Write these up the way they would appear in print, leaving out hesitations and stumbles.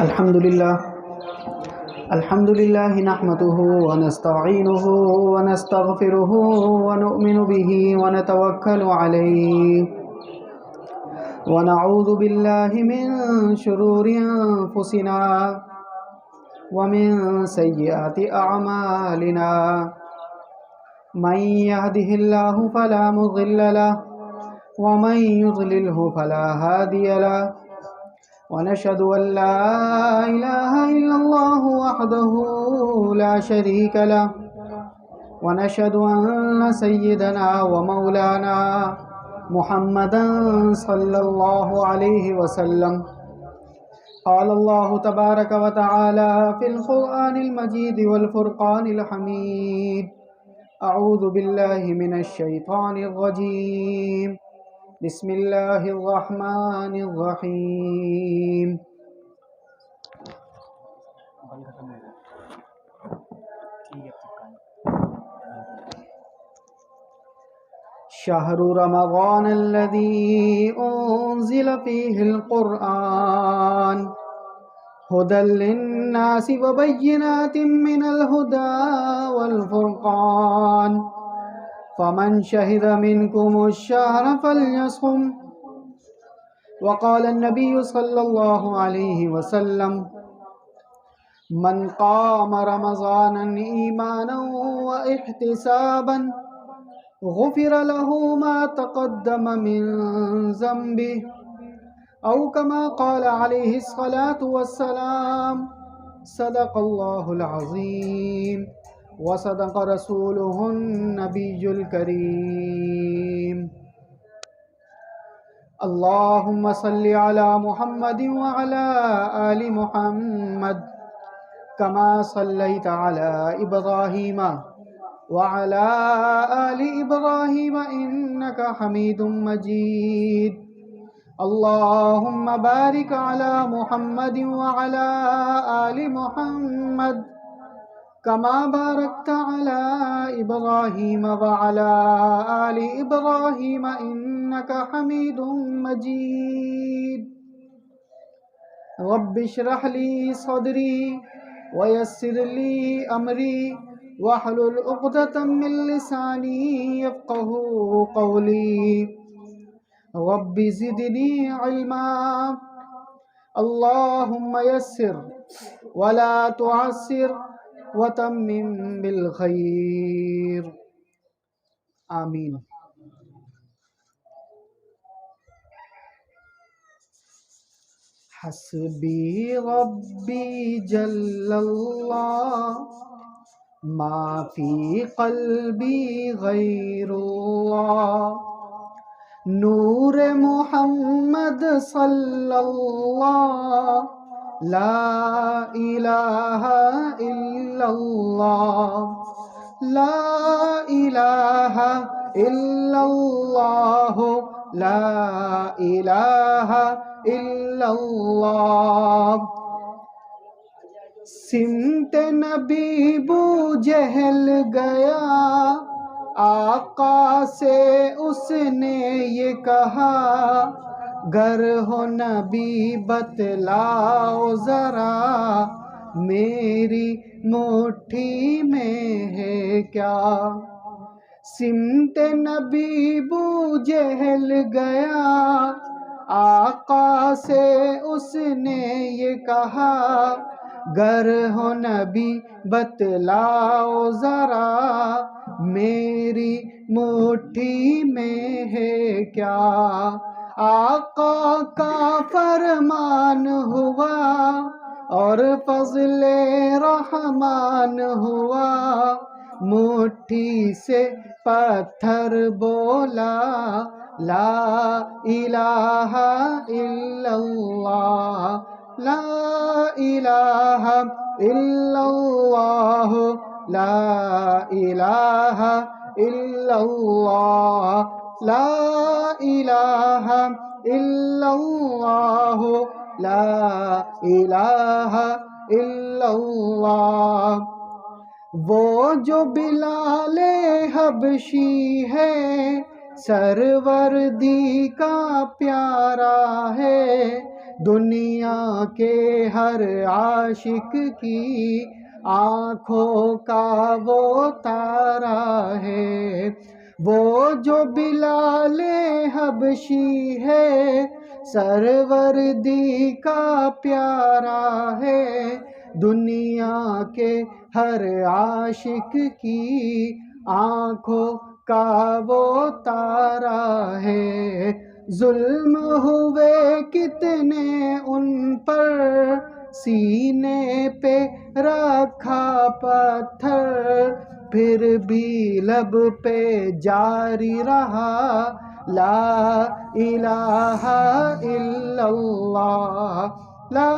الحمد لله نحمده ونستعينه ونستغفره ونؤمن به ونتوكل عليه ونعوذ بالله من شرور أنفسنا ومن سيئات أعمالنا من يهده الله فلا مضل له ومن يضلله فلا هادي له ونشهد أن لا إله إلا الله وحده لا شريك له ونشهد أن سيدنا ومولانا محمدا صلى الله عليه وسلم قال الله تبارك وتعالى في القرآن المجيد والفرقان الحميد أعوذ بالله من الشيطان الرجيم بسم الله الرحمن الرحيم شهر رمضان الذي أنزل فيه القرآن هدى للناس وبينات من الهدى والفرقان فمن شهد منكم الشهر فليصم وقال النبي صلى الله عليه وسلم من قام رمضانا إيمانا واحتسابا غفر له ما تقدم من ذنبه أو كما قال عليه الصلاة والسلام صدق الله العظيم وصدق رسوله النبي الكريم اللهم صل على محمد وعلى آل محمد كما صليت على إبراهيم وعلى آل إبراهيم إنك حميد مجيد اللهم بارك على محمد وعلى آل محمد كما باركت على إبراهيم وعلى آل إبراهيم إنك حميد مجيد رب اشرح لي صدري ويسر لي أمري واحلل عقدة من لساني يفقه قولي رب زدني علما اللهم يسر ولا تعسر وتمم بالخير آمین. حسبی ربی جل اللہ ما فی قلبی غیر اللہ نور محمد صلی اللہ لا الہ الا اللہ لا الہ الا اللہ لا الہ الا اللہ. سمت نبی بو جہل گیا آقا سے اس نے یہ کہا گر ہو نبی بتلاؤ ذرا میری مٹھی میں ہے کیا. سمت نبی بو جہل گیا آقا سے اس نے یہ کہا گر ہو نبی بتلاؤ ذرا میری مٹھی میں ہے کیا. آقا کا فرمان ہوا اور فضل رحمان ہوا مٹھی سے پتھر بولا لا الہ الا اللہ لا الہ الا اللہ لا الہ الا اللہ لا الہ الا اللہ لا الہ الا اللہ. وہ جو بلال حبشی ہے سروردی کا پیارا ہے دنیا کے ہر عاشق کی آنکھوں کا وہ تارا ہے، وہ جو بلال حبشی ہے، سروردی کا پیارا ہے۔ دنیا کے ہر عاشق کی آنکھوں کا وہ تارا ہے، ظلم ہوئے کتنے ان پر، سینے پہ رکھا پتھر، پھر بھی لب پہ جاری رہا لا الہ الا اللہ، لا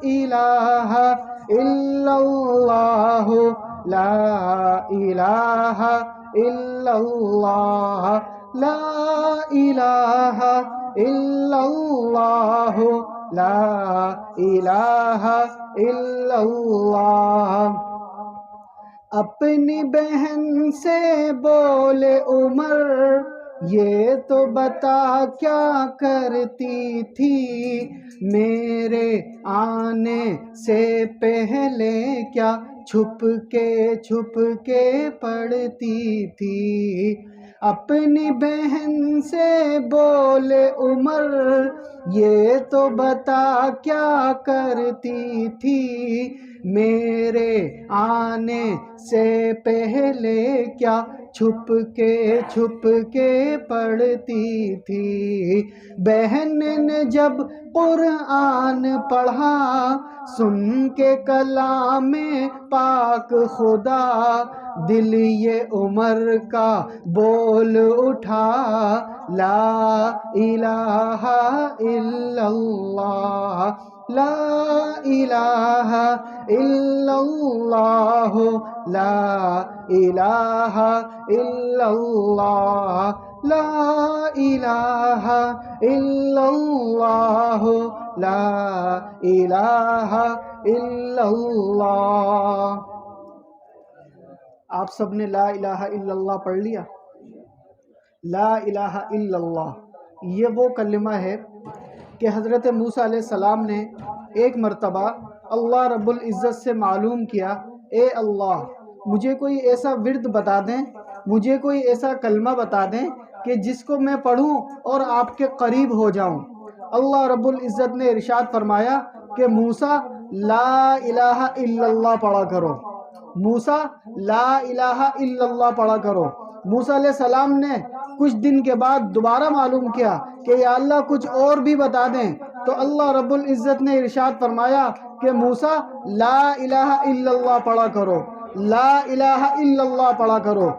الہ الا اللہ، لا الہ الا اللہ، لا الہ الا اللہ، لا الہ الا اللہ۔ اپنی بہن سے بولے عمر، یہ تو بتا کیا کرتی تھی، میرے آنے سے پہلے کیا چھپ کے پڑھتی تھی۔ اپنی بہن سے بولے عمر، یہ تو بتا کیا کرتی تھی، میرے آنے سے پہلے کیا چھپ کے پڑھتی تھی۔ بہن نے جب قرآن پڑھا، سن کے کلام پاک خدا، دل یہ عمر کا بول اٹھا لا الہ الا اللہ، لا الہ الا اللہ، لا الہ الا اللہ، لا الہ الا اللہ، لا الہ الا اللہ۔ آپ سب نے لا الہ الا اللہ پڑھ لیا؟ لا الہ الا اللہ یہ وہ کلمہ ہے کہ حضرت موسیٰ علیہ السلام نے ایک مرتبہ اللہ رب العزت سے معلوم کیا، اے اللہ مجھے کوئی ایسا ورد بتا دیں، مجھے کوئی ایسا کلمہ بتا دیں کہ جس کو میں پڑھوں اور آپ کے قریب ہو جاؤں۔ اللہ رب العزت نے ارشاد فرمایا کہ موسیٰ لا الہ الا اللہ پڑھا کرو، موسیٰ لا الہ الا اللہ پڑھا کرو۔ موسیٰ علیہ السلام نے کچھ دن کے بعد دوبارہ معلوم کیا کہ یا اللہ کچھ اور بھی بتا دیں، تو اللہ رب العزت نے ارشاد فرمایا کہ موسیٰ لا الہ الا اللہ پڑھا کرو، لا الہ الا اللہ پڑھا کرو۔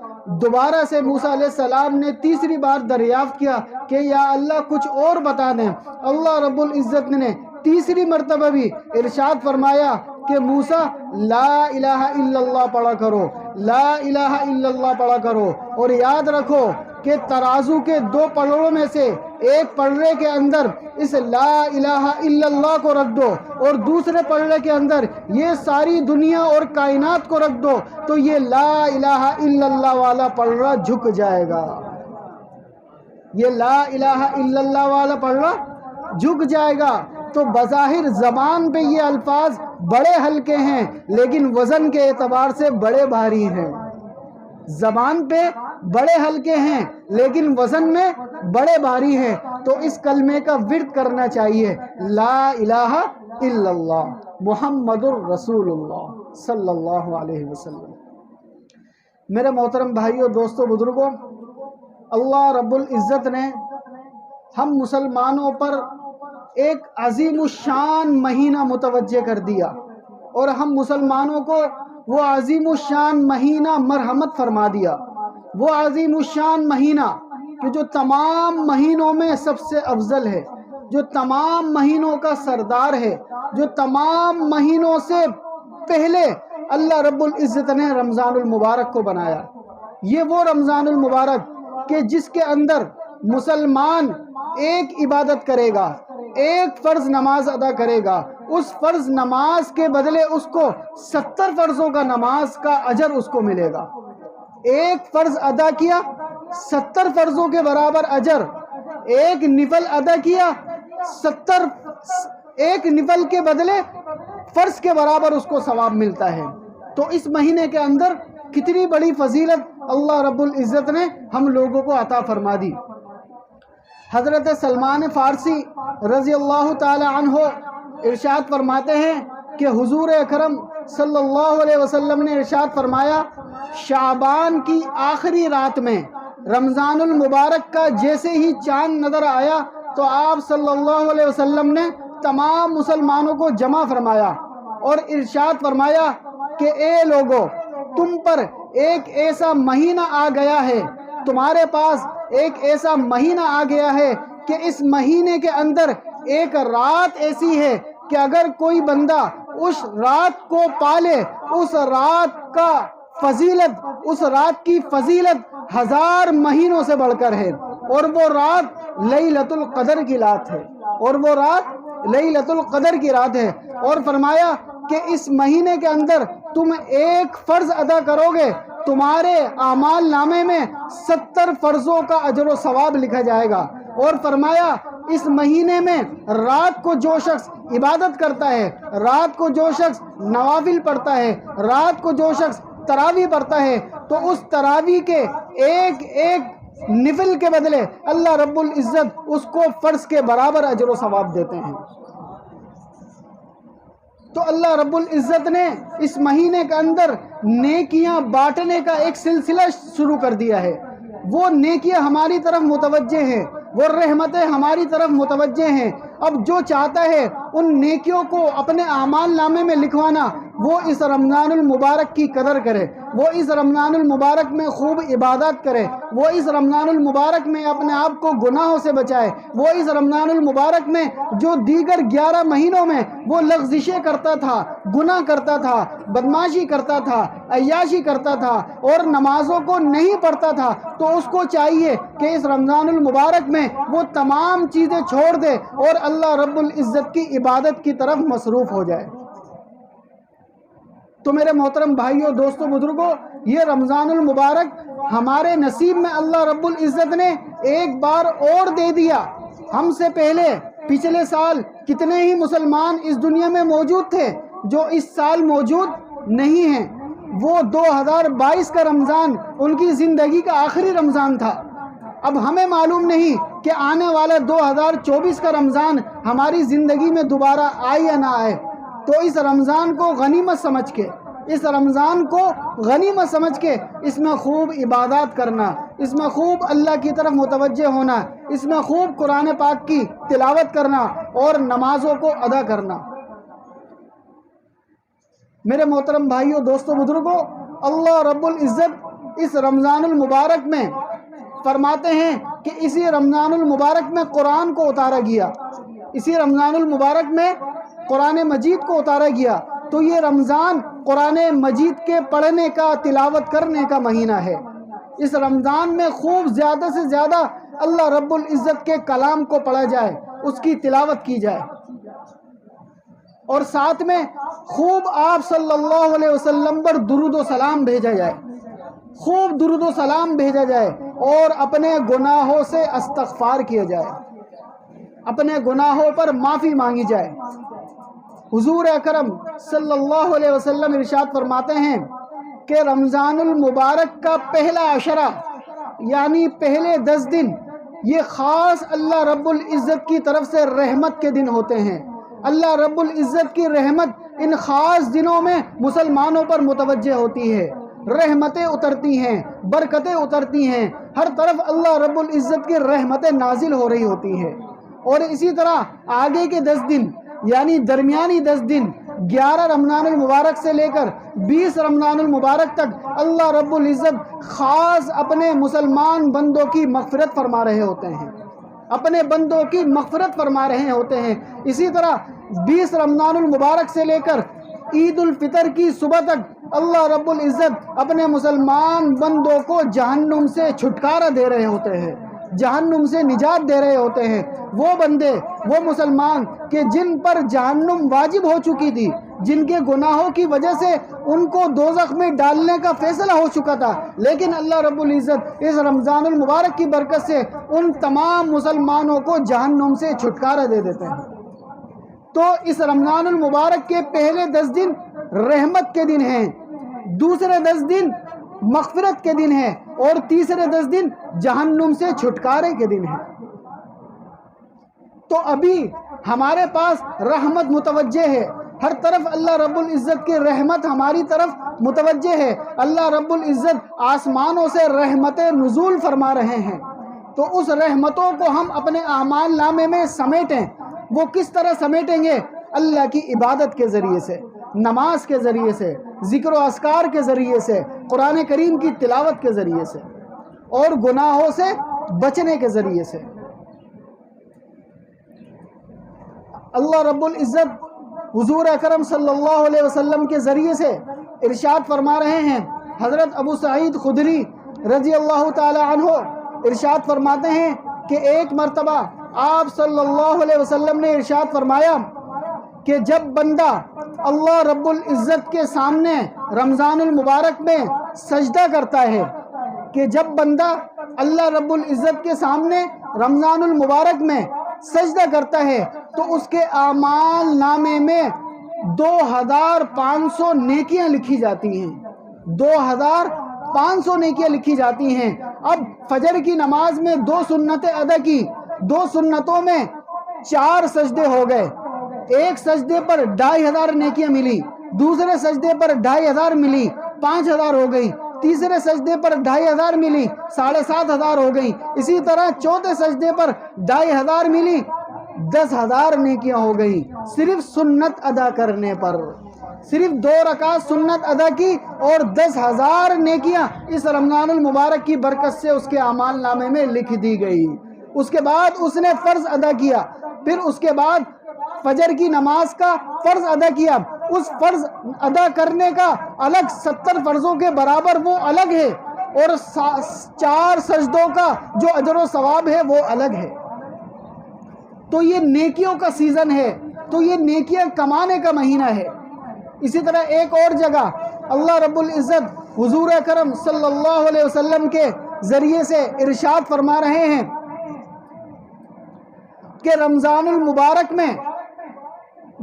دوبارہ سے موسیٰ علیہ السلام نے تیسری بار دریافت کیا کہ یا اللہ کچھ اور بتا دیں۔ اللہ رب العزت نے تیسری مرتبہ بھی ارشاد فرمایا کہ موسیٰ لا الہ الا اللہ پڑھا کرو، لا الہ الا اللہ پڑھا کرو۔ اور یاد رکھو کہ ترازو کے دو پلڑوں میں سے ایک پلڑے کے اندر اس لا الہ الا اللہ کو رکھ دو اور دوسرے پلڑے کے اندر یہ ساری دنیا اور کائنات کو رکھ دو، تو یہ لا الہ الا اللہ والا پلڑا جھک جائے گا، یہ لا الہ الا اللہ والا پلڑا جھک جائے گا۔ تو بظاہر زبان پہ یہ الفاظ بڑے ہلکے ہیں لیکن وزن کے اعتبار سے بڑے بھاری ہیں، زبان پہ بڑے ہلکے ہیں لیکن وزن میں بڑے بھاری ہیں۔ تو اس کلمے کا ورد کرنا چاہیے، لا الہ الا اللہ محمد الرسول اللہ صلی اللہ علیہ وسلم۔ میرے محترم بھائیوں، دوستوں، بزرگوں، اللہ رب العزت نے ہم مسلمانوں پر ایک عظیم الشان مہینہ متوجہ کر دیا، اور ہم مسلمانوں کو وہ عظیم الشان مہینہ مرحمت فرما دیا، وہ عظیم الشان مہینہ کہ جو تمام مہینوں میں سب سے افضل ہے، جو تمام مہینوں کا سردار ہے، جو تمام مہینوں سے پہلے اللہ رب العزت نے رمضان المبارک کو بنایا۔ یہ وہ رمضان المبارک کہ جس کے اندر مسلمان ایک عبادت کرے گا، ایک فرض نماز ادا کرے گا، اس فرض نماز کے بدلے اس کو 70 فرضوں کا نماز کا اجر اس کو ملے گا۔ ایک فرض ادا کیا 70 فرضوں کے برابر اجر، ایک نفل ادا کیا 70 ایک نفل کے بدلے فرض کے برابر اس کو ثواب ملتا ہے۔ تو اس مہینے کے اندر کتنی بڑی فضیلت اللہ رب العزت نے ہم لوگوں کو عطا فرما دی۔ حضرت سلمان فارسی رضی اللہ تعالی عنہ ارشاد فرماتے ہیں کہ حضور اکرم صلی اللہ علیہ وسلم نے ارشاد فرمایا، شعبان کی آخری رات میں رمضان المبارک کا جیسے ہی چاند نظر آیا تو آپ صلی اللہ علیہ وسلم نے تمام مسلمانوں کو جمع فرمایا اور ارشاد فرمایا کہ اے لوگو، تم پر ایک ایسا مہینہ آ گیا ہے، تمہارے پاس ایک ایسا مہینہ آ گیا ہے کہ اس مہینے کے اندر ایک رات ایسی ہے کہ اگر کوئی بندہ اس رات کو پالے، اس رات کا فضیلت، اس رات کی فضیلت 1000 مہینوں سے بڑھ کر ہے، اور وہ رات لیلۃ القدر کی رات ہے، اور وہ رات لیلۃ القدر کی رات ہے۔ اور فرمایا کہ اس مہینے کے اندر تم ایک فرض ادا کرو گے، تمہارے اعمال نامے میں 70 فرضوں کا اجر و ثواب لکھا جائے گا۔ اور فرمایا اس مہینے میں رات کو جو شخص عبادت کرتا ہے، رات کو جو شخص نوافل پڑھتا ہے، رات کو جو شخص تراویح پڑھتا ہے، تو اس تراویح کے ایک ایک نفل کے بدلے اللہ رب العزت اس کو فرض کے برابر اجر و ثواب دیتے ہیں۔ تو اللہ رب العزت نے اس مہینے کے اندر نیکیاں بانٹنے کا ایک سلسلہ شروع کر دیا ہے۔ وہ نیکیاں ہماری طرف متوجہ ہیں، وہ رحمتیں ہماری طرف متوجہ ہیں۔ اب جو چاہتا ہے ان نیکیوں کو اپنے اعمال نامے میں لکھوانا، وہ اس رمضان المبارک کی قدر کرے، وہ اس رمضان المبارک میں خوب عبادات کرے، وہ اس رمضان المبارک میں اپنے آپ کو گناہوں سے بچائے، وہ اس رمضان المبارک میں جو دیگر 11 مہینوں میں وہ لغزشیں کرتا تھا، گناہ کرتا تھا، بدماشی کرتا تھا، عیاشی کرتا تھا اور نمازوں کو نہیں پڑھتا تھا، تو اس کو چاہیے کہ اس رمضان المبارک میں وہ تمام چیزیں چھوڑ دے اور اللہ رب العزت کی عبادت کی طرف مصروف ہو جائے۔ تو میرے محترم بھائیوں، دوستوں، بزرگوں، یہ رمضان المبارک ہمارے نصیب میں اللہ رب العزت نے ایک بار اور دے دیا۔ ہم سے پہلے پچھلے سال کتنے ہی مسلمان اس دنیا میں موجود تھے جو اس سال موجود نہیں ہیں۔ وہ 2022 کا رمضان ان کی زندگی کا آخری رمضان تھا۔ اب ہمیں معلوم نہیں کہ آنے والا 2024 کا رمضان ہماری زندگی میں دوبارہ آئے یا نہ آئے۔ تو اس رمضان کو غنیمت سمجھ کے، اس رمضان کو غنیمت سمجھ کے اس میں خوب عبادات کرنا، اس میں خوب اللہ کی طرف متوجہ ہونا، اس میں خوب قرآن پاک کی تلاوت کرنا اور نمازوں کو ادا کرنا۔ میرے محترم بھائیوں، دوستوں، بزرگوں، اللہ رب العزت اس رمضان المبارک میں فرماتے ہیں کہ اسی رمضان المبارک میں قرآن کو اتارا گیا، اسی رمضان المبارک میں قرآن مجید کو اتارا گیا۔ تو یہ رمضان قرآن مجید کے پڑھنے کا، تلاوت کرنے کا مہینہ ہے۔ اس رمضان میں خوب زیادہ سے زیادہ اللہ رب العزت کے کلام کو پڑھا جائے، اس کی تلاوت کی جائے، اور ساتھ میں خوب آپ صلی اللہ علیہ وسلم پر درود و سلام بھیجا جائے، خوب درود و سلام بھیجا جائے اور اپنے گناہوں سے استغفار کیا جائے، اپنے گناہوں پر معافی مانگی جائے۔ حضور اکرم صلی اللہ علیہ وسلم ارشاد فرماتے ہیں کہ رمضان المبارک کا پہلا عشرہ یعنی پہلے 10 دن یہ خاص اللہ رب العزت کی طرف سے رحمت کے دن ہوتے ہیں۔ اللہ رب العزت کی رحمت ان خاص دنوں میں مسلمانوں پر متوجہ ہوتی ہے، رحمتیں اترتی ہیں، برکتیں اترتی ہیں، ہر طرف اللہ رب العزت کی رحمتیں نازل ہو رہی ہوتی ہیں۔ اور اسی طرح آگے کے 10 دن یعنی درمیانی 10 دن 11 رمضان المبارک سے لے کر 20 رمضان المبارک تک اللہ رب العزت خاص اپنے مسلمان بندوں کی مغفرت فرما رہے ہوتے ہیں، اپنے بندوں کی مغفرت فرما رہے ہوتے ہیں۔ اسی طرح 20 رمضان المبارک سے لے کر عید الفطر کی صبح تک اللہ رب العزت اپنے مسلمان بندوں کو جہنم سے چھٹکارا دے رہے ہوتے ہیں، جہنم سے نجات دے رہے ہوتے ہیں۔ وہ بندے، وہ مسلمان کہ جن پر جہنم واجب ہو چکی تھی، جن کے گناہوں کی وجہ سے ان کو دوزخ میں ڈالنے کا فیصلہ ہو چکا تھا، لیکن اللہ رب العزت اس رمضان المبارک کی برکت سے ان تمام مسلمانوں کو جہنم سے چھٹکارا دے دیتے ہیں۔ تو اس رمضان المبارک کے پہلے 10 دن رحمت کے دن ہیں، دوسرے 10 دن مغفرت کے دن ہیں، اور تیسرے 10 دن جہنم سے چھٹکارے کے دن ہیں۔ تو ابھی ہمارے پاس رحمت متوجہ ہے، ہر طرف اللہ رب العزت کی رحمت ہماری طرف متوجہ ہے، اللہ رب العزت آسمانوں سے رحمت نزول فرما رہے ہیں۔ تو اس رحمتوں کو ہم اپنے اعمال نامے میں سمیٹیں۔ وہ کس طرح سمیٹیں گے؟ اللہ کی عبادت کے ذریعے سے، نماز کے ذریعے سے، ذکر و اذکار کے ذریعے سے، قرآن کریم کی تلاوت کے ذریعے سے، اور گناہوں سے بچنے کے ذریعے سے۔ اللہ رب العزت حضور اکرم صلی اللہ علیہ وسلم کے ذریعے سے ارشاد فرما رہے ہیں۔ حضرت ابو سعید خدری رضی اللہ تعالی عنہ ارشاد فرماتے ہیں کہ ایک مرتبہ آپ صلی اللہ علیہ وسلم نے ارشاد فرمایا کہ جب بندہ اللہ رب العزت کے سامنے رمضان المبارک میں سجدہ کرتا ہے، کہ جب بندہ اللہ رب العزت کے سامنے رمضان المبارک میں سجدہ کرتا ہے تو اس کے اعمال نامے میں 2500 نیکیاں لکھی جاتی ہیں، 2500 نیکیاں لکھی جاتی ہیں۔ اب فجر کی نماز میں 2 سنتیں ادا کی، 2 سنتوں میں 4 سجدے ہو گئے، ایک سجدے پر 2500 نیکیاں ملی، دوسرے سجدے پر 2500 ملی، 5000 ہو گئی، تیسرے سجدے پر 2500 ملی، 7500 ہو گئی، اسی طرح چوتھے سجدے پر 2500 ملی، 10,000 نیکیاں ہو گئی، صرف سنت ادا کرنے پر۔ صرف 2 رکعت سنت ادا کی اور 10,000 نیکیاں اس رمضان المبارک کی برکت سے اس کے اعمال نامے میں لکھ دی گئی۔ اس کے بعد اس نے فرض ادا کیا، پھر اس کے بعد فجر کی نماز کا فرض ادا کیا، اس فرض ادا کرنے کا الگ 70 فرضوں کے برابر وہ الگ ہے، اور 4 سجدوں کا جو اجر و ثواب ہے وہ الگ ہے۔ تو یہ نیکیوں کا سیزن ہے، تو یہ نیکیاں کمانے کا مہینہ ہے۔ اسی طرح ایک اور جگہ اللہ رب العزت حضور اکرم صلی اللہ علیہ وسلم کے ذریعے سے ارشاد فرما رہے ہیں کہ رمضان المبارک میں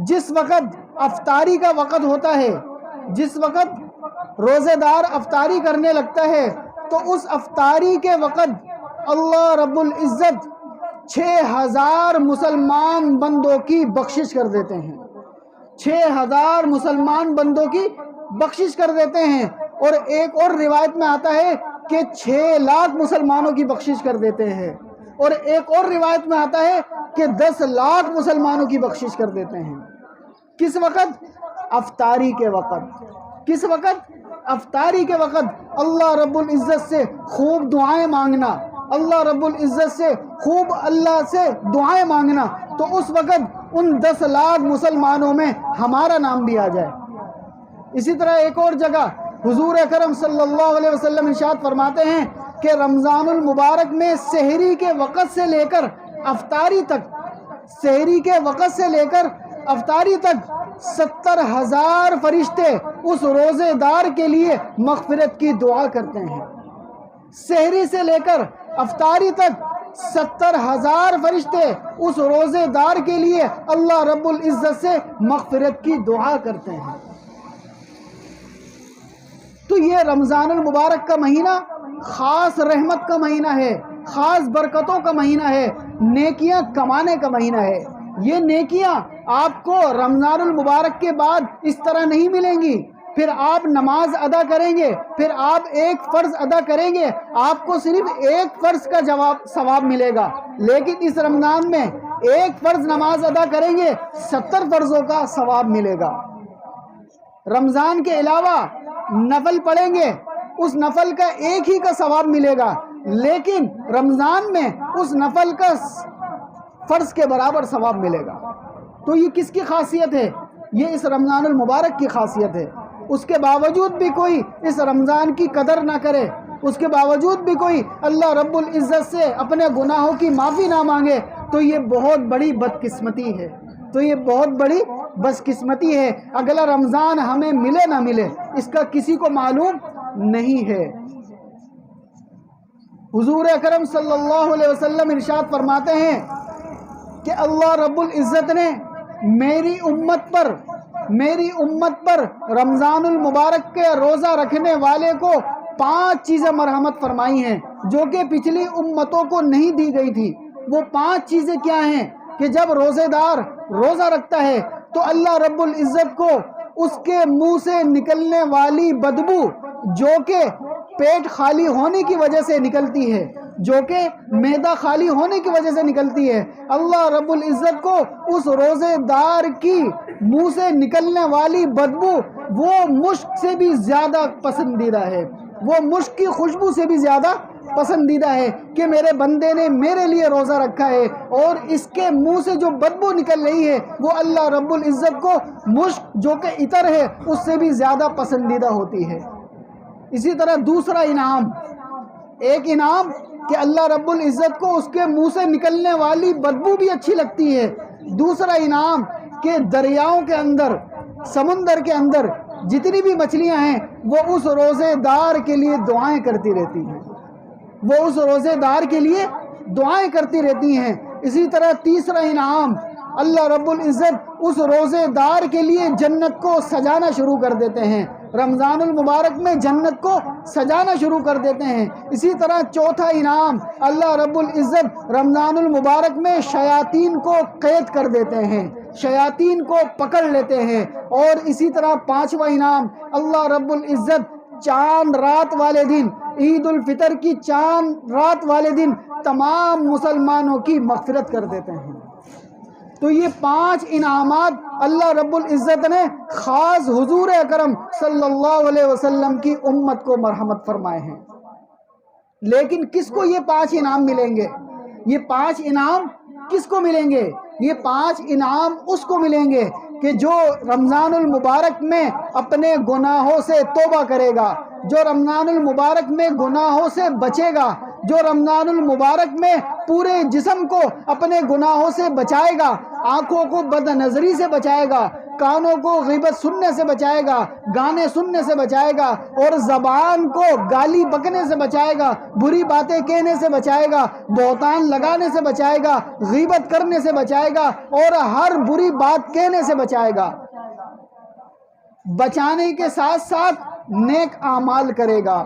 جس وقت افطاری کا وقت ہوتا ہے، جس وقت روزے دار افطاری کرنے لگتا ہے، تو اس افطاری کے وقت اللہ رب العزت 6000 مسلمان بندوں کی بخشش کر دیتے ہیں، 6000 مسلمان بندوں کی بخشش کر دیتے ہیں۔ اور ایک اور روایت میں آتا ہے کہ 6 لاکھ مسلمانوں کی بخشش کر دیتے ہیں، اور ایک اور روایت میں آتا ہے کہ 10 لاکھ مسلمانوں کی بخشش کر دیتے ہیں۔ کس وقت؟ افطاری کے وقت۔ کس وقت؟ افطاری کے وقت اللہ رب العزت سے خوب دعائیں مانگنا، اللہ رب العزت سے خوب اللہ سے دعائیں مانگنا، تو اس وقت ان 10 لاکھ مسلمانوں میں ہمارا نام بھی آ جائے۔ اسی طرح ایک اور جگہ حضور اکرم صلی اللہ علیہ وسلم ارشاد فرماتے ہیں کہ رمضان المبارک میں سحری کے وقت سے لے کر افطاری تک، سحری کے وقت سے لے کر افطاری تک 70,000 فرشتے اس روزے دار کے لیے مغفرت کی دعا کرتے ہیں۔ سحری سے لے کر افطاری تک 70,000 فرشتے اس روزے دار کے لیے اللہ رب العزت سے مغفرت کی دعا کرتے ہیں۔ تو یہ رمضان المبارک کا مہینہ خاص رحمت کا مہینہ ہے، خاص برکتوں کا مہینہ ہے، نیکیاں کمانے کا مہینہ ہے۔ یہ نیکیاں آپ کو رمضان المبارک کے بعد اس طرح نہیں ملیں گی۔ پھر آپ نماز ادا کریں گے، پھر آپ ایک فرض ادا کریں گے، آپ کو صرف ایک فرض کا ثواب ملے گا، لیکن اس رمضان میں ایک فرض نماز ادا کریں گے 70 فرضوں کا ثواب ملے گا۔ رمضان کے علاوہ نفل پڑھیں گے، اس نفل کا ایک ہی کا ثواب ملے گا، لیکن رمضان میں اس نفل کا فرض کے برابر ثواب ملے گا۔ تو یہ کس کی خاصیت ہے؟ یہ اس رمضان المبارک کی خاصیت ہے۔ اس کے باوجود بھی کوئی اس رمضان کی قدر نہ کرے، اس کے باوجود بھی کوئی اللہ رب العزت سے اپنے گناہوں کی معافی نہ مانگے، تو یہ بہت بڑی بدقسمتی ہے، تو یہ بہت بڑی بدقسمتی ہے۔ اگلا رمضان ہمیں ملے نہ ملے اس کا کسی کو معلوم نہیں ہے۔ حضور اکرم صلی اللہ علیہ وسلم ارشاد فرماتے ہیں کہ اللہ رب العزت نے میری امت پر رمضان المبارک کے روزہ رکھنے والے کو 5 چیزیں مرحمت فرمائی ہیں جو کہ پچھلی امتوں کو نہیں دی گئی تھی۔ وہ 5 چیزیں کیا ہیں کہ جب روزے دار روزہ رکھتا ہے تو اللہ رب العزت کو اس کے منہ سے نکلنے والی بدبو جو کہ پیٹ خالی ہونے کی وجہ سے نکلتی ہے، جو کہ معدہ خالی ہونے کی وجہ سے نکلتی ہے، اللہ رب العزت کو اس روزے دار کی منہ سے نکلنے والی بدبو وہ مشک سے بھی زیادہ پسندیدہ ہے، وہ مشک کی خوشبو سے بھی زیادہ پسندیدہ ہے کہ میرے بندے نے میرے لیے روزہ رکھا ہے، اور اس کے منہ سے جو بدبو نکل رہی ہے وہ اللہ رب العزت کو مشک جو کہ عطر ہے اس سے بھی زیادہ پسندیدہ ہوتی ہے۔ اسی طرح دوسرا انعام، ایک انعام کہ اللہ رب العزت کو اس کے منہ سے نکلنے والی بدبو بھی اچھی لگتی ہے، دوسرا انعام کہ دریاؤں کے اندر، سمندر کے اندر جتنی بھی مچھلیاں ہیں وہ اس روزے دار کے لیے دعائیں کرتی رہتی ہیں، وہ اس روزے دار کے لیے دعائیں کرتی رہتی ہیں۔ اسی طرح تیسرا انعام، اللہ رب العزت اس روزے دار کے لیے جنت کو سجانا شروع کر دیتے ہیں، رمضان المبارک میں جنت کو سجانا شروع کر دیتے ہیں۔ اسی طرح چوتھا انعام، اللہ رب العزت رمضان المبارک میں شیاطین کو قید کر دیتے ہیں، شیاطین کو پکڑ لیتے ہیں۔ اور اسی طرح پانچواں انعام، اللہ رب العزت چاند رات والے دن، عید الفطر کی چاند رات والے دن تمام مسلمانوں کی مغفرت کر دیتے ہیں۔ تو یہ 5 انعامات اللہ رب العزت نے خاص حضور اکرم صلی اللہ علیہ وسلم کی امت کو مرحمت فرمائے ہیں۔ لیکن کس کو یہ 5 انعام ملیں گے؟ یہ 5 انعام کس کو ملیں گے؟ یہ 5 انعام اس کو ملیں گے کہ جو رمضان المبارک میں اپنے گناہوں سے توبہ کرے گا، جو رمضان المبارک میں گناہوں سے بچے گا، جو رمضان المبارک میں پورے جسم کو اپنے گناہوں سے بچائے گا، آنکھوں کو بد نظری سے بچائے گا، کانوں کو غیبت سننے سے بچائے گا، گانے سننے سے بچائے گا، اور زبان کو گالی بکنے سے بچائے گا، بری باتیں کہنے سے بچائے گا، بہتان لگانے سے بچائے گا، غیبت کرنے سے بچائے گا، اور ہر بری بات کہنے سے بچائے گا۔ بچانے کے ساتھ ساتھ نیک اعمال کرے گا،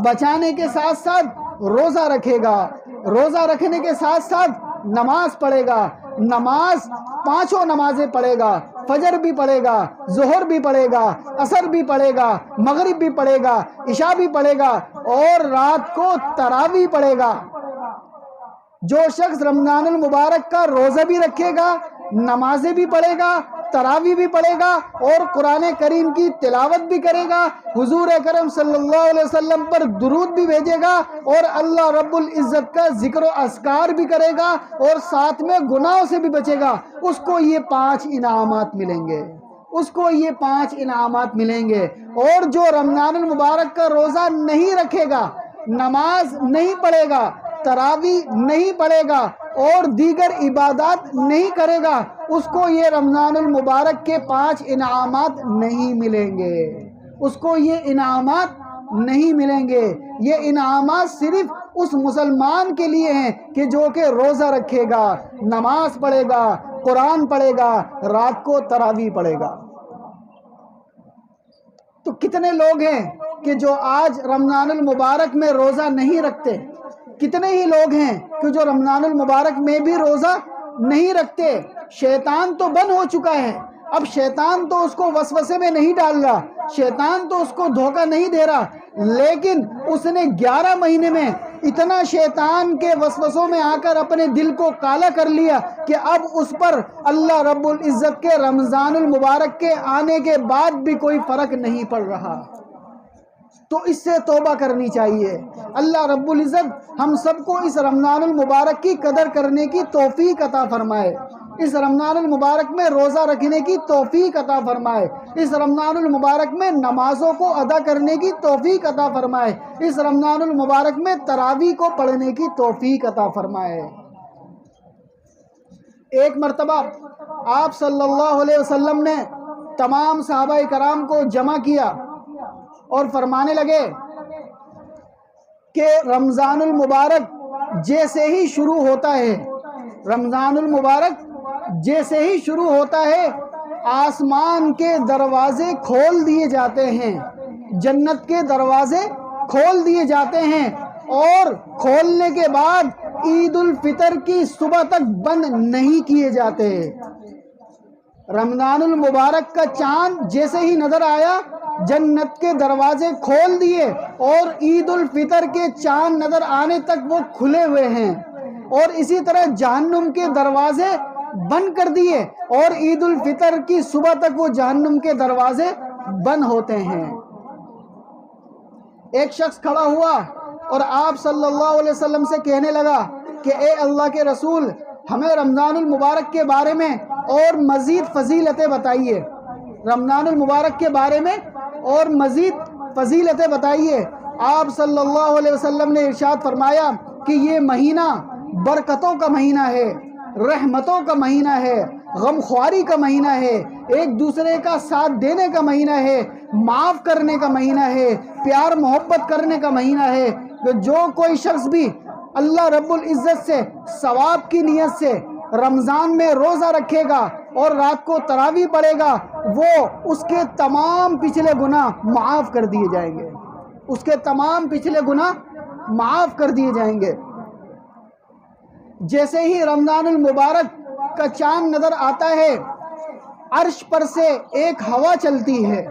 بچانے کے ساتھ ساتھ روزہ رکھے گا، روزہ رکھنے کے ساتھ ساتھ نماز پڑھے گا، نماز 5 نمازیں پڑھے گا، فجر بھی پڑھے گا، ظہر بھی پڑھے گا، عصر بھی پڑھے گا، مغرب بھی پڑھے گا، عشاء بھی پڑھے گا، اور رات کو تراویح پڑھے گا۔ جو شخص رمضان المبارک کا روزہ بھی رکھے گا، نمازیں بھی پڑھے گا، تراویح بھی پڑھے گا، اور قرآن کریم کی تلاوت بھی کرے گا، حضور اکرم صلی اللہ علیہ وسلم پر درود بھی بھیجے گا، اور اللہ رب العزت کا ذکر و اذکار بھی کرے گا، اور ساتھ میں گناہوں سے بھی بچے گا، اس کو یہ 5 انعامات ملیں گے، اس کو یہ 5 انعامات ملیں گے۔ اور جو رمضان المبارک کا روزہ نہیں رکھے گا، نماز نہیں پڑھے گا، تراویح نہیں پڑھے گا، اور دیگر عبادات نہیں کرے گا، اس کو یہ رمضان المبارک کے 5 انعامات نہیں ملیں گے، اس کو یہ انعامات نہیں ملیں گے۔ یہ انعامات صرف اس مسلمان کے لیے ہیں کہ جو کہ روزہ رکھے گا، نماز پڑھے گا، قرآن پڑھے گا، رات کو تراویح پڑھے گا۔ تو کتنے لوگ ہیں کہ جو آج رمضان المبارک میں روزہ نہیں رکھتے؟ کتنے ہی لوگ ہیں کہ جو رمضان المبارک میں بھی روزہ نہیں رکھتے؟ شیطان تو بند ہو چکا ہے، اب شیطان تو اس کو وسوسے میں نہیں ڈال رہا، شیطان تو اس کو دھوکہ نہیں دے رہا، لیکن اس نے 11 مہینے میں اتنا شیطان کے وسوسوں میں آ کر اپنے دل کو کالا کر لیا کہ اب اس پر اللہ رب العزت کے رمضان المبارک کے آنے کے بعد بھی کوئی فرق نہیں پڑ رہا۔ تو اس سے توبہ کرنی چاہیے۔ اللہ رب العزت ہم سب کو اس رمضان المبارک کی قدر کرنے کی توفیق عطا فرمائے، اس رمضان المبارک میں روزہ رکھنے کی توفیق عطا فرمائے، اس رمضان المبارک میں نمازوں کو ادا کرنے کی توفیق عطا فرمائے، اس رمضان المبارک میں تراویح کو پڑھنے کی توفیق عطا فرمائے۔ ایک مرتبہ آپ صلی اللہ علیہ وسلم نے تمام صحابہ کرام کو جمع کیا اور فرمانے لگے کہ رمضان المبارک جیسے ہی شروع ہوتا ہے، رمضان المبارک جیسے ہی شروع ہوتا ہے آسمان کے دروازے کھول دیے جاتے ہیں، جنت کے دروازے کھول دیے جاتے ہیں، اور کھولنے کے بعد عید الفطر کی صبح تک بند نہیں کیے جاتے۔ رمضان المبارک کا چاند جیسے ہی نظر آیا جنت کے دروازے کھول دیے، اور عید الفطر کے چاند نظر آنے تک وہ کھلے ہوئے ہیں، اور اسی طرح جہنم کے دروازے بند کر دیے، اور عید الفطر کی صبح تک وہ جہنم کے دروازے بند ہوتے ہیں۔ ایک شخص کھڑا ہوا اور آپ صلی اللہ علیہ وسلم سے کہنے لگا کہ اے اللہ کے رسول، ہمیں رمضان المبارک کے بارے میں اور مزید فضیلتیں بتائیے، رمضان المبارک کے بارے میں اور مزید فضیلتیں بتائیے۔ آپ صلی اللہ علیہ وسلم نے ارشاد فرمایا کہ یہ مہینہ برکتوں کا مہینہ ہے، رحمتوں کا مہینہ ہے، غمخواری کا مہینہ ہے، ایک دوسرے کا ساتھ دینے کا مہینہ ہے، معاف کرنے کا مہینہ ہے، پیار محبت کرنے کا مہینہ ہے۔ کہ جو کوئی شخص بھی اللہ رب العزت سے ثواب کی نیت سے رمضان میں روزہ رکھے گا اور رات کو تراویح پڑھے گا، وہ اس کے تمام پچھلے گناہ معاف کر دیے جائیں گے، اس کے تمام پچھلے گناہ معاف کر دیے جائیں گے۔ جیسے ہی رمضان المبارک کا چاند نظر آتا ہے، عرش پر سے ایک ہوا چلتی ہے،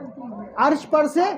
عرش پر سے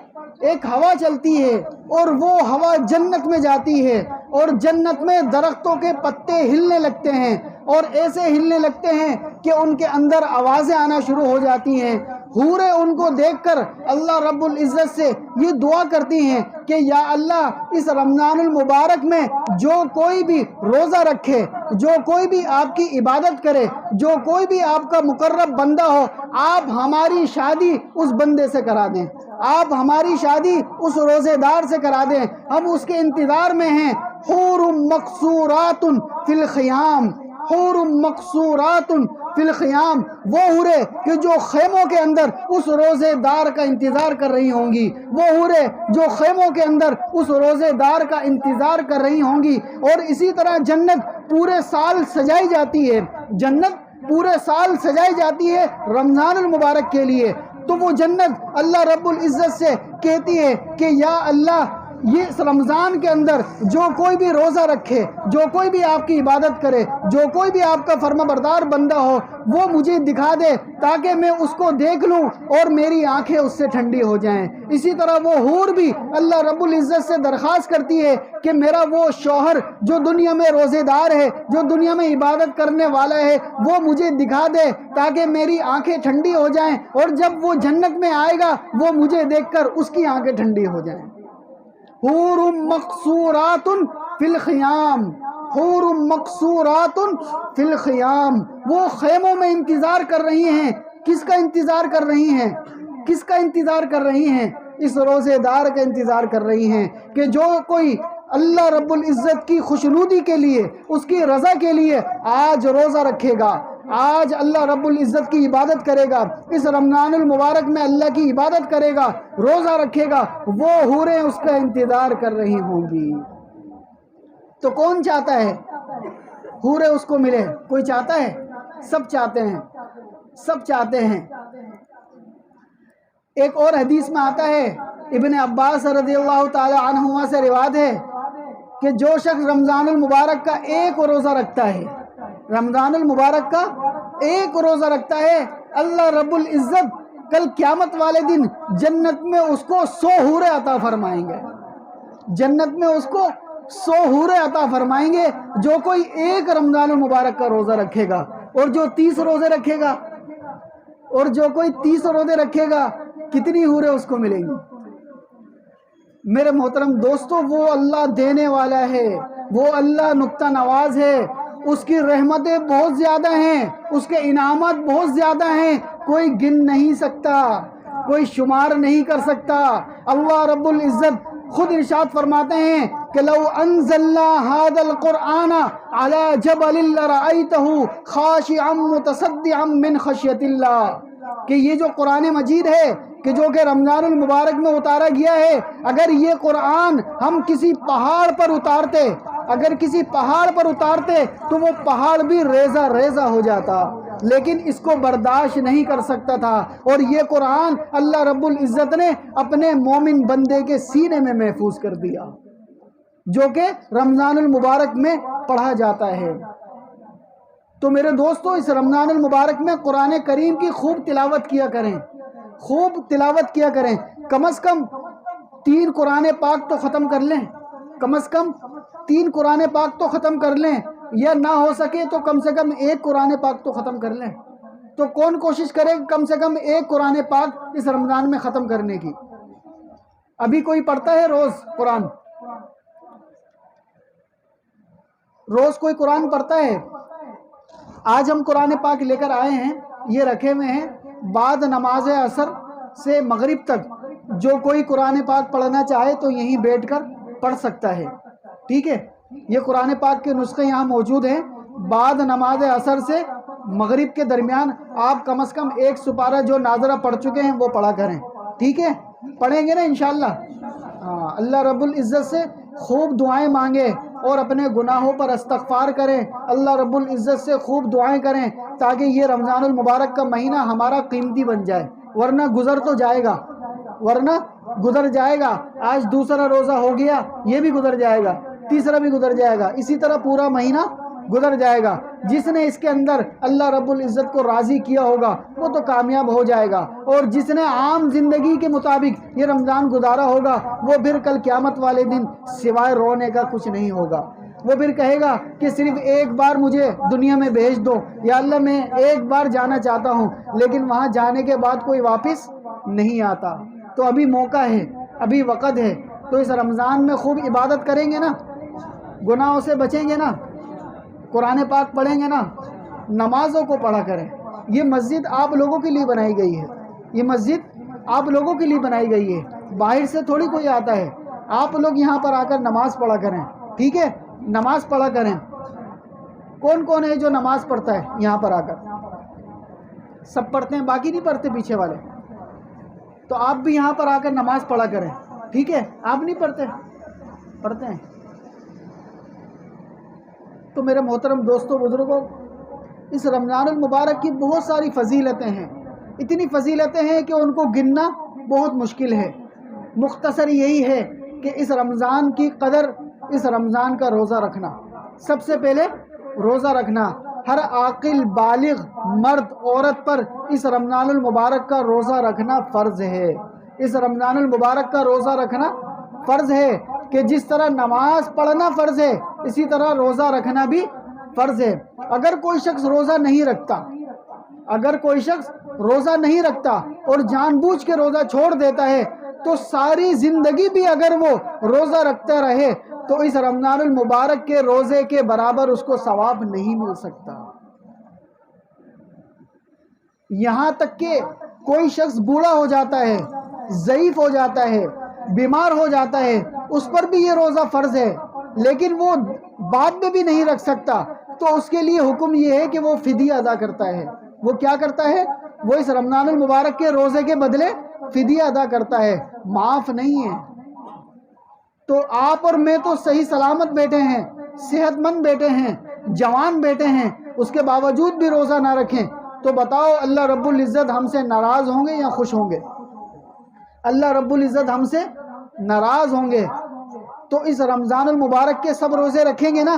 ایک ہوا چلتی ہے، اور وہ ہوا جنت میں جاتی ہے، اور جنت میں درختوں کے پتے ہلنے لگتے ہیں، اور ایسے ہلنے لگتے ہیں کہ ان کے اندر آوازیں آنا شروع ہو جاتی ہیں۔ حوریں ان کو دیکھ کر اللہ رب العزت سے یہ دعا کرتی ہیں کہ یا اللہ، اس رمضان المبارک میں جو کوئی بھی روزہ رکھے، جو کوئی بھی آپ کی عبادت کرے، جو کوئی بھی آپ کا مقرب بندہ ہو، آپ ہماری شادی اس بندے سے کرا دیں، آپ ہماری شادی اس روزے دار سے کرا دیں، ہم اس کے انتظار میں ہیں۔ حور مقصورات فی الخیام، حور مقصورات فی الخیام، وہ حوریں کہ جو خیموں کے اندر اس روزے دار کا انتظار کر رہی ہوں گی، وہ حوریں جو خیموں کے اندر اس روزے دار کا انتظار کر رہی ہوں گی۔ اور اسی طرح جنت پورے سال سجائی جاتی ہے، جنت پورے سال سجائی جاتی ہے رمضان المبارک کے لیے۔ تو وہ جنت اللہ رب العزت سے کہتی ہے کہ یا اللہ، یہ اس رمضان کے اندر جو کوئی بھی روزہ رکھے، جو کوئی بھی آپ کی عبادت کرے، جو کوئی بھی آپ کا فرما بردار بندہ ہو، وہ مجھے دکھا دے تاکہ میں اس کو دیکھ لوں اور میری آنکھیں اس سے ٹھنڈی ہو جائیں۔ اسی طرح وہ حور بھی اللہ رب العزت سے درخواست کرتی ہے کہ میرا وہ شوہر جو دنیا میں روزے دار ہے، جو دنیا میں عبادت کرنے والا ہے، وہ مجھے دکھا دے تاکہ میری آنکھیں ٹھنڈی ہو جائیں، اور جب وہ جنت میں آئے گا وہ مجھے دیکھ کر اس کی آنکھیں ٹھنڈی ہو جائیں۔ حور مقصورات فی الخیام، حور مقصورات فی الخیام، وہ خیموں میں انتظار کر رہی ہیں۔ کس کا انتظار کر رہی ہیں؟ کس کا انتظار کر رہی ہیں؟ اس روزے دار کا انتظار کر رہی ہیں کہ جو کوئی اللہ رب العزت کی خوشنودی کے لیے، اس کی رضا کے لیے آج روزہ رکھے گا، آج اللہ رب العزت کی عبادت کرے گا، اس رمضان المبارک میں اللہ کی عبادت کرے گا، روزہ رکھے گا، وہ حوریں اس کا انتظار کر رہی ہوں گی۔ تو کون چاہتا ہے حوریں اس کو ملے؟ کوئی چاہتا ہے؟ سب چاہتے ہیں، سب چاہتے ہیں۔ ایک اور حدیث میں آتا ہے، ابن عباس رضی اللہ تعالی عنہما سے روایت ہے کہ جو شخص رمضان المبارک کا ایک روزہ رکھتا ہے، رمضان المبارک کا ایک روزہ رکھتا ہے، اللہ رب العزت کل قیامت والے دن جنت میں اس کو 100 حوریں عطا فرمائیں گے، جنت میں اس کو 100 حوریں عطا فرمائیں گے جو کوئی ایک رمضان المبارک کا روزہ رکھے گا۔ اور جو 30 روزے رکھے گا، اور جو کوئی 30 روزے رکھے گا، کتنی حوریں اس کو ملیں گی؟ میرے محترم دوستو، وہ اللہ دینے والا ہے، وہ اللہ نکتہ نواز ہے، اس کی رحمتیں بہت زیادہ ہیں، اس کے انعامات بہت زیادہ ہیں، کوئی گن نہیں سکتا، کوئی شمار نہیں کر سکتا۔ اللہ رب العزت خود ارشاد فرماتے ہیں کہ لو انزلنا هذا القرآن على جبل لرأيته خاشعا متصدعا من خشیت اللہ، کہ یہ جو قرآن مجید ہے کہ جو کہ رمضان المبارک میں اتارا گیا ہے، اگر یہ قرآن ہم کسی پہاڑ پر اتارتے، اگر کسی پہاڑ پر اتارتے تو وہ پہاڑ بھی ریزہ ریزہ ہو جاتا، لیکن اس کو برداشت نہیں کر سکتا تھا، اور یہ قرآن اللہ رب العزت نے اپنے مومن بندے کے سینے میں محفوظ کر دیا، جو کہ رمضان المبارک میں پڑھا جاتا ہے۔ تو میرے دوستو، اس رمضان المبارک میں قرآن کریم کی خوب تلاوت کیا کریں، خوب تلاوت کیا کریں۔ کم از کم 3 قرآن پاک تو ختم کر لیں، کم از کم 3 قرآن پاک تو ختم کر لیں، یا نہ ہو سکے تو کم سے کم 1 قرآن پاک تو ختم کر لیں۔ تو کون کوشش کرے کم سے کم 1 قرآن پاک اس رمضان میں ختم کرنے کی؟ ابھی کوئی پڑھتا ہے روز قرآن؟ روز کوئی قرآن پڑھتا ہے؟ آج ہم قرآن پاک لے کر آئے ہیں، یہ رکھے ہوئے ہیں، بعد نماز عصر سے مغرب تک جو کوئی قرآن پاک پڑھنا چاہے تو یہیں بیٹھ کر پڑھ سکتا ہے، ٹھیک ہے؟ یہ قرآن پاک کے نسخے یہاں موجود ہیں۔ بعد نماز عصر سے مغرب کے درمیان آپ کم از کم 1 سپارہ جو ناظرہ پڑھ چکے ہیں وہ پڑھا کریں، ٹھیک ہے؟ پڑھیں گے نا انشاءاللہ؟ ہاں، اللہ رب العزت سے خوب دعائیں مانگیں اور اپنے گناہوں پر استغفار کریں، اللہ رب العزت سے خوب دعائیں کریں تاکہ یہ رمضان المبارک کا مہینہ ہمارا قیمتی بن جائے، ورنہ گزر تو جائے گا، ورنہ گزر جائے گا۔ آج دوسرا روزہ ہو گیا، یہ بھی گزر جائے گا، تیسرا بھی گزر جائے گا، اسی طرح پورا مہینہ گزر جائے گا۔ جس نے اس کے اندر اللہ رب العزت کو راضی کیا ہوگا وہ تو کامیاب ہو جائے گا، اور جس نے عام زندگی کے مطابق یہ رمضان گزارا ہوگا وہ پھر کل قیامت والے دن سوائے رونے کا کچھ نہیں ہوگا۔ وہ پھر کہے گا کہ صرف ایک بار مجھے دنیا میں بھیج دو، یا اللہ میں ایک بار جانا چاہتا ہوں، لیکن وہاں جانے کے بعد کوئی واپس نہیں آتا۔ تو ابھی موقع ہے، ابھی وقت ہے، تو اس رمضان میں خوب عبادت کریں گے نا، گناہوں سے بچیں گے نا، قرآن پاک پڑھیں گے نا، نمازوں کو پڑھا کریں۔ یہ مسجد آپ لوگوں کے لیے بنائی گئی ہے، یہ مسجد آپ لوگوں کے لیے بنائی گئی ہے، باہر سے تھوڑی کوئی آتا ہے۔ آپ لوگ یہاں پر آ کر نماز پڑھا کریں، ٹھیک ہے؟ نماز پڑھا کریں۔ کون کون ہے جو نماز پڑھتا ہے یہاں پر آ کر؟ سب پڑھتے ہیں، باقی نہیں پڑھتے پیچھے والے؟ تو آپ بھی یہاں پر آ کر نماز پڑھا کریں، ٹھیک ہے؟ آپ نہیں پڑھتے؟ پڑھتے ہیں۔ تو میرے محترم دوستوں، بزرگوں، اس رمضان المبارک کی بہت ساری فضیلتیں ہیں، اتنی فضیلتیں ہیں کہ ان کو گننا بہت مشکل ہے۔ مختصر یہی ہے کہ اس رمضان کی قدر، اس رمضان کا روزہ رکھنا، سب سے پہلے روزہ رکھنا ہر عاقل بالغ مرد عورت پر اس رمضان المبارک کا روزہ رکھنا فرض ہے۔ اس رمضان المبارک کا روزہ رکھنا فرض ہے کہ جس طرح نماز پڑھنا فرض ہے اسی طرح روزہ رکھنا بھی فرض ہے۔ اگر کوئی شخص روزہ نہیں رکھتا، اگر کوئی شخص روزہ نہیں رکھتا اور جان بوجھ کے روزہ چھوڑ دیتا ہے تو ساری زندگی بھی اگر وہ روزہ رکھتا رہے تو اس رمضان المبارک کے روزے کے برابر اس کو ثواب نہیں مل سکتا۔ یہاں تک کہ کوئی شخص بوڑھا ہو جاتا ہے، ضعیف ہو جاتا ہے، بیمار ہو جاتا ہے، اس پر بھی یہ روزہ فرض ہے، لیکن وہ بعد میں بھی نہیں رکھ سکتا، تو اس کے لیے حکم یہ ہے کہ وہ فدیہ ادا کرتا ہے۔ وہ کیا کرتا ہے؟ وہ اس رمضان المبارک کے روزے کے بدلے فدیہ ادا کرتا ہے، معاف نہیں ہے۔ تو آپ اور میں تو صحیح سلامت بیٹھے ہیں، صحت مند بیٹھے ہیں، جوان بیٹھے ہیں، اس کے باوجود بھی روزہ نہ رکھیں تو بتاؤ اللہ رب العزت ہم سے ناراض ہوں گے یا خوش ہوں گے؟ اللہ رب العزت ہم سے ناراض ہوں گے۔ تو اس رمضان المبارک کے سب روزے رکھیں گے نا؟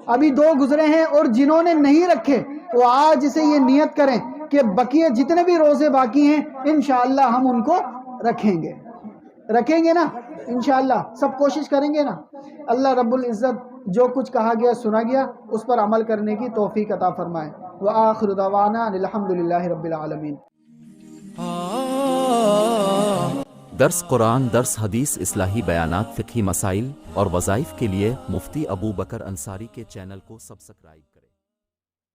ابھی 2 گزرے ہیں، اور جنہوں نے نہیں رکھے وہ آج سے یہ نیت کریں کہ بقیہ جتنے بھی روزے باقی ہیں انشاءاللہ ہم ان کو رکھیں گے، رکھیں گے نا انشاءاللہ؟ سب کوشش کریں گے نا؟ اللہ رب العزت جو کچھ کہا گیا سنا گیا اس پر عمل کرنے کی توفیق عطا فرمائے۔ وآخر دعوانا الحمدللہ رب العالمین۔ درس قرآن، درس حدیث، اصلاحی بیانات، فقہی مسائل اور وظائف کے لیے مفتی ابو بکر انصاری کے چینل کو سبسکرائب